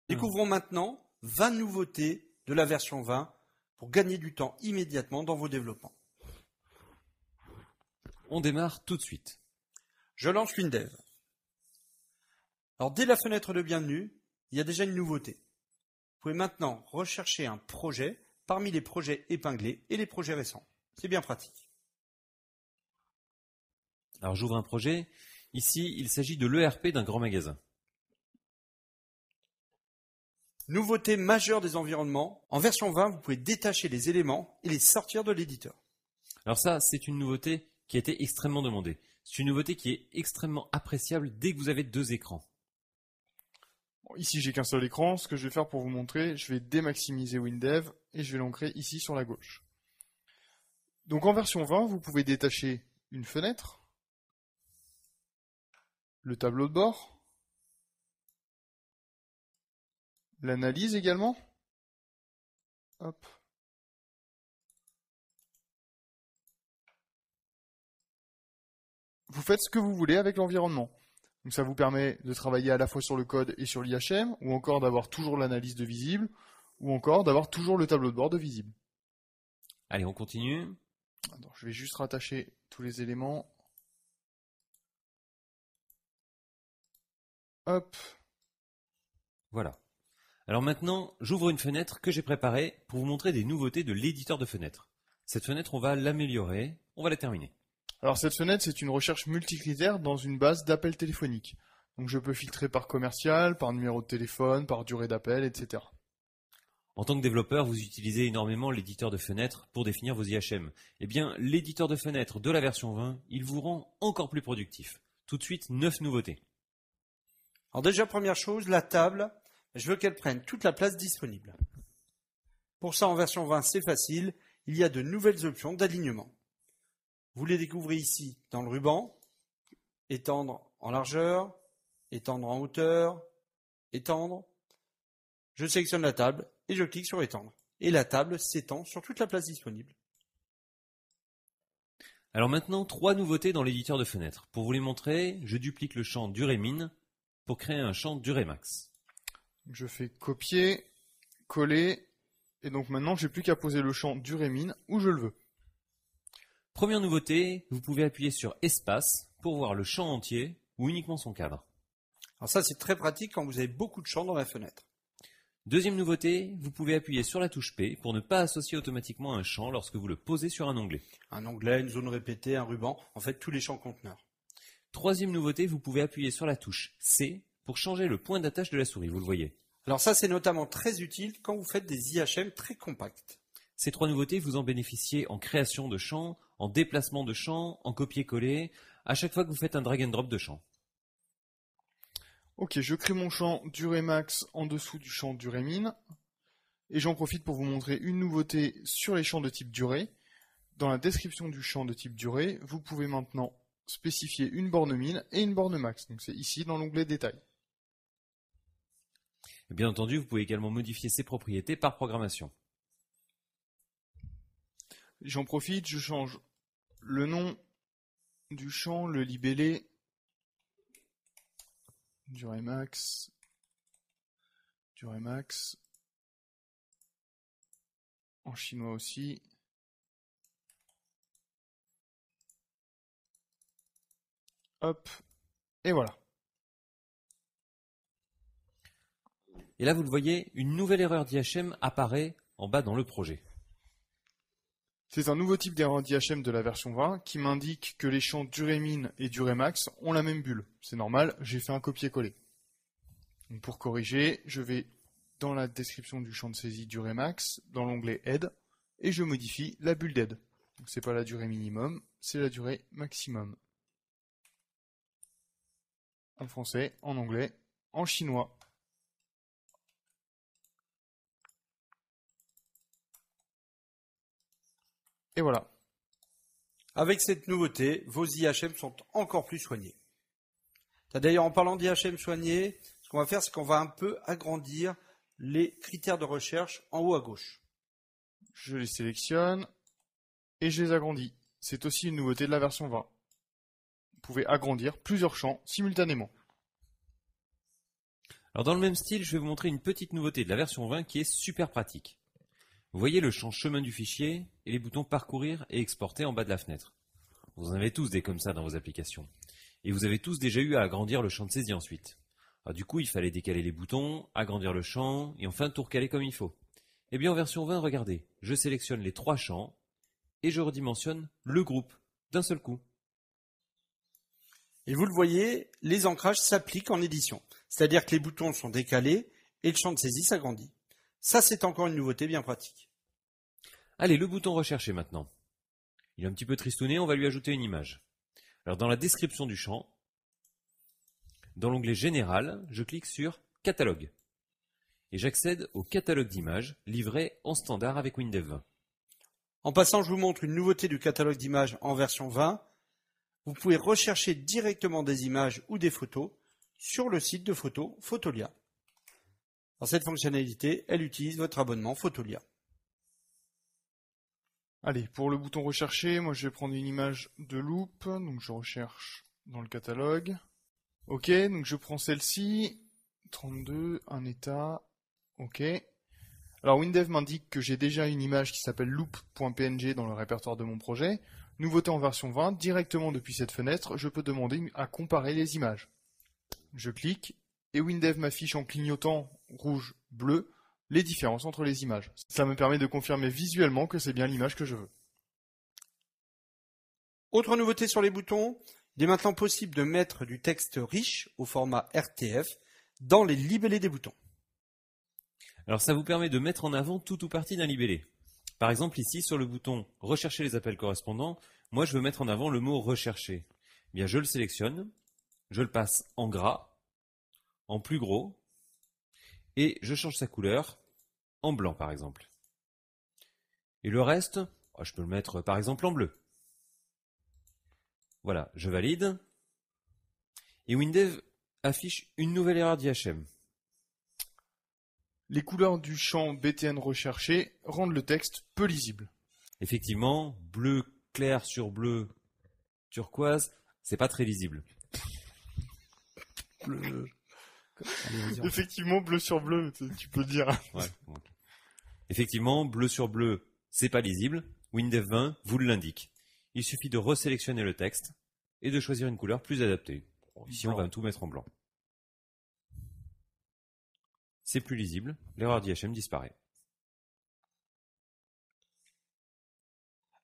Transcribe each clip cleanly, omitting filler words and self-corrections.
Découvrons maintenant 20 nouveautés de la version 20 pour gagner du temps immédiatement dans vos développements. On démarre tout de suite. Je lance WinDev. Alors dès la fenêtre de bienvenue, il y a déjà une nouveauté. Vous pouvez maintenant rechercher un projet parmi les projets épinglés et les projets récents. C'est bien pratique. Alors j'ouvre un projet. Ici, il s'agit de l'ERP d'un grand magasin. Nouveauté majeure des environnements. En version 20, vous pouvez détacher les éléments et les sortir de l'éditeur. Alors ça, c'est une nouveauté qui a été extrêmement demandée. C'est une nouveauté qui est extrêmement appréciable dès que vous avez 2 écrans. Bon, ici, j'ai qu'un seul écran. Ce que je vais faire pour vous montrer, je vais démaximiser WinDev et je vais l'ancrer ici sur la gauche. Donc en version 20, vous pouvez détacher une fenêtre, le tableau de bord, l'analyse également. Hop. Vous faites ce que vous voulez avec l'environnement. Donc ça vous permet de travailler à la fois sur le code et sur l'IHM, ou encore d'avoir toujours l'analyse de visible, ou encore d'avoir toujours le tableau de bord de visible. Allez, on continue. Alors, je vais juste rattacher tous les éléments. Hop. Voilà. Alors maintenant, j'ouvre une fenêtre que j'ai préparée pour vous montrer des nouveautés de l'éditeur de fenêtres. Cette fenêtre, on va l'améliorer, on va la terminer. Alors cette fenêtre, c'est une recherche multicritère dans une base d'appels téléphoniques. Donc je peux filtrer par commercial, par numéro de téléphone, par durée d'appel, etc. En tant que développeur, vous utilisez énormément l'éditeur de fenêtres pour définir vos IHM. Eh bien, l'éditeur de fenêtres de la version 20, il vous rend encore plus productif. Tout de suite, 9 nouveautés. Alors déjà, première chose, la table, je veux qu'elle prenne toute la place disponible. Pour ça, en version 20, c'est facile, il y a de nouvelles options d'alignement. Vous les découvrez ici dans le ruban, étendre en largeur, étendre en hauteur, étendre. Je sélectionne la table et je clique sur étendre. Et la table s'étend sur toute la place disponible. Alors maintenant, 3 nouveautés dans l'éditeur de fenêtres. Pour vous les montrer, je duplique le champ durée-min pour créer un champ durée-max. Je fais copier, coller, et donc maintenant j'ai plus qu'à poser le champ durée-min où je le veux. Première nouveauté, vous pouvez appuyer sur espace pour voir le champ entier ou uniquement son cadre. Alors ça, c'est très pratique quand vous avez beaucoup de champs dans la fenêtre. Deuxième nouveauté, vous pouvez appuyer sur la touche P pour ne pas associer automatiquement un champ lorsque vous le posez sur un onglet. Un onglet, une zone répétée, un ruban, en fait tous les champs conteneurs. Troisième nouveauté, vous pouvez appuyer sur la touche C pour changer le point d'attache de la souris, vous le voyez. Alors ça, c'est notamment très utile quand vous faites des IHM très compacts. Ces 3 nouveautés, vous en bénéficiez en création de champs, en déplacement de champs, en copier-coller, à chaque fois que vous faites un drag and drop de champ. Ok, je crée mon champ durée max en dessous du champ durée min. Et j'en profite pour vous montrer une nouveauté sur les champs de type durée. Dans la description du champ de type durée, vous pouvez maintenant spécifier une borne min et une borne max. Donc c'est ici dans l'onglet détail. Et bien entendu, vous pouvez également modifier ces propriétés par programmation. J'en profite, je change le nom du champ, le libellé, durée max, en chinois aussi. Hop, et voilà. Et là, vous le voyez, une nouvelle erreur d'IHM apparaît en bas dans le projet. C'est un nouveau type d'erreur d'IHM de la version 20 qui m'indique que les champs durée min et durée max ont la même bulle. C'est normal, j'ai fait un copier-coller. Donc pour corriger, je vais dans la description du champ de saisie durée max, dans l'onglet aide, et je modifie la bulle d'aide. Donc c'est pas la durée minimum, c'est la durée maximum. En français, en anglais, en chinois. Et voilà. Avec cette nouveauté, vos IHM sont encore plus soignés. D'ailleurs, en parlant d'IHM soignés, ce qu'on va faire, c'est qu'on va un peu agrandir les critères de recherche en haut à gauche. Je les sélectionne et je les agrandis. C'est aussi une nouveauté de la version 20. Vous pouvez agrandir plusieurs champs simultanément. Alors dans le même style, je vais vous montrer une petite nouveauté de la version 20 qui est super pratique. Vous voyez le champ chemin du fichier et les boutons parcourir et exporter en bas de la fenêtre. Vous en avez tous des comme ça dans vos applications. Et vous avez tous déjà eu à agrandir le champ de saisie ensuite. Alors du coup, il fallait décaler les boutons, agrandir le champ et enfin tout recaler comme il faut. Eh bien en version 20, regardez, je sélectionne les 3 champs et je redimensionne le groupe d'un seul coup. Et vous le voyez, les ancrages s'appliquent en édition. C'est-à-dire que les boutons sont décalés et le champ de saisie s'agrandit. Ça, c'est encore une nouveauté bien pratique. Allez, le bouton recherché maintenant. Il est un petit peu tristouné, on va lui ajouter une image. Alors dans la description du champ, dans l'onglet Général, je clique sur Catalogue. Et j'accède au catalogue d'images livré en standard avec Windows 20. En passant, je vous montre une nouveauté du catalogue d'images en version 20. Vous pouvez rechercher directement des images ou des photos sur le site de photos Fotolia. Alors, cette fonctionnalité, elle utilise votre abonnement Fotolia. Allez, pour le bouton rechercher, moi je vais prendre une image de loupe, donc je recherche dans le catalogue. Ok, donc je prends celle-ci, 32, un état, ok. Alors WinDev m'indique que j'ai déjà une image qui s'appelle loop.png dans le répertoire de mon projet. Nouveauté en version 20, directement depuis cette fenêtre, je peux demander à comparer les images. Je clique, et WinDev m'affiche en clignotant rouge, bleu, les différences entre les images. Ça me permet de confirmer visuellement que c'est bien l'image que je veux. Autre nouveauté sur les boutons, il est maintenant possible de mettre du texte riche au format RTF dans les libellés des boutons. Alors ça vous permet de mettre en avant tout ou partie d'un libellé. Par exemple ici sur le bouton rechercher les appels correspondants, moi je veux mettre en avant le mot rechercher. Eh bien je le sélectionne, je le passe en gras, en plus gros, et je change sa couleur en blanc par exemple. Et le reste, je peux le mettre par exemple en bleu. Voilà, je valide. Et Windev affiche une nouvelle erreur d'IHM. Les couleurs du champ BTN recherché rendent le texte peu lisible. Effectivement, bleu clair sur bleu turquoise, c'est pas très lisible. Bleu. Allez, Effectivement, bleu sur bleu, tu peux dire. Ouais, bon. Effectivement, bleu sur bleu, c'est pas lisible. Windev 20 vous l'indique. Il suffit de resélectionner le texte et de choisir une couleur plus adaptée. Ici, on va tout mettre en blanc. C'est plus lisible, l'erreur d'IHM disparaît.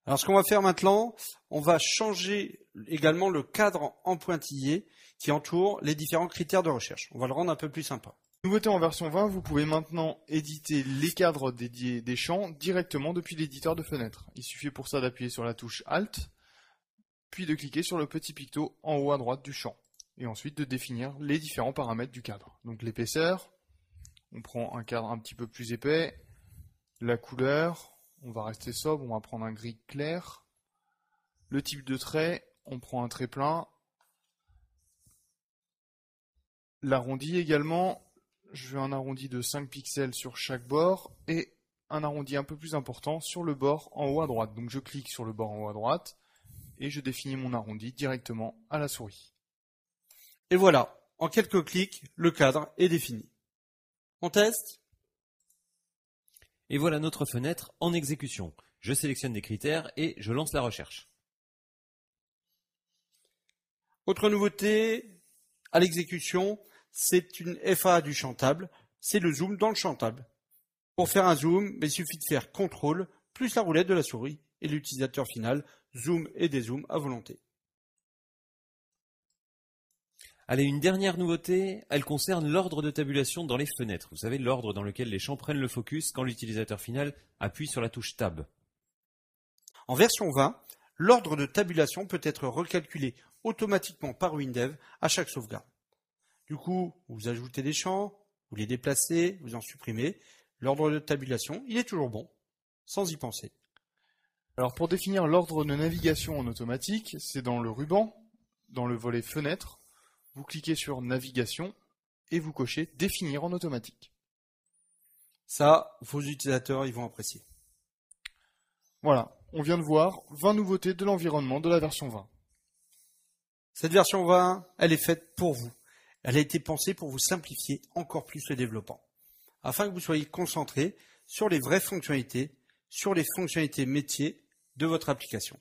Alors ce qu'on va faire maintenant, on va changer également le cadre en pointillé qui entoure les différents critères de recherche. On va le rendre un peu plus sympa. Nouveauté en version 20, vous pouvez maintenant éditer les cadres dédiés des champs directement depuis l'éditeur de fenêtre. Il suffit pour ça d'appuyer sur la touche Alt, puis de cliquer sur le petit picto en haut à droite du champ, et ensuite de définir les différents paramètres du cadre. Donc l'épaisseur, on prend un cadre un petit peu plus épais, la couleur, on va rester sobre, on va prendre un gris clair, le type de trait, on prend un trait plein, l'arrondi également, je veux un arrondi de 5 pixels sur chaque bord et un arrondi un peu plus important sur le bord en haut à droite. Donc je clique sur le bord en haut à droite et je définis mon arrondi directement à la souris. Et voilà, en quelques clics, le cadre est défini. On teste ? Et voilà notre fenêtre en exécution. Je sélectionne des critères et je lance la recherche. Autre nouveauté à l'exécution, c'est une FA du champ table, c'est le zoom dans le champ table. Pour faire un zoom, il suffit de faire CTRL plus la roulette de la souris et l'utilisateur final zoom et dézoom à volonté. Allez, une dernière nouveauté, elle concerne l'ordre de tabulation dans les fenêtres. Vous savez, l'ordre dans lequel les champs prennent le focus quand l'utilisateur final appuie sur la touche Tab. En version 20, l'ordre de tabulation peut être recalculé automatiquement par Windev à chaque sauvegarde. Du coup, vous ajoutez des champs, vous les déplacez, vous en supprimez. L'ordre de tabulation, il est toujours bon, sans y penser. Alors pour définir l'ordre de navigation en automatique, c'est dans le ruban, dans le volet fenêtre, vous cliquez sur navigation et vous cochez définir en automatique. Ça, vos utilisateurs, ils vont apprécier. Voilà, on vient de voir 20 nouveautés de l'environnement de la version 20. Cette version 20, elle est faite pour vous. Elle a été pensée pour vous simplifier encore plus le développement, afin que vous soyez concentré sur les vraies fonctionnalités, sur les fonctionnalités métiers de votre application.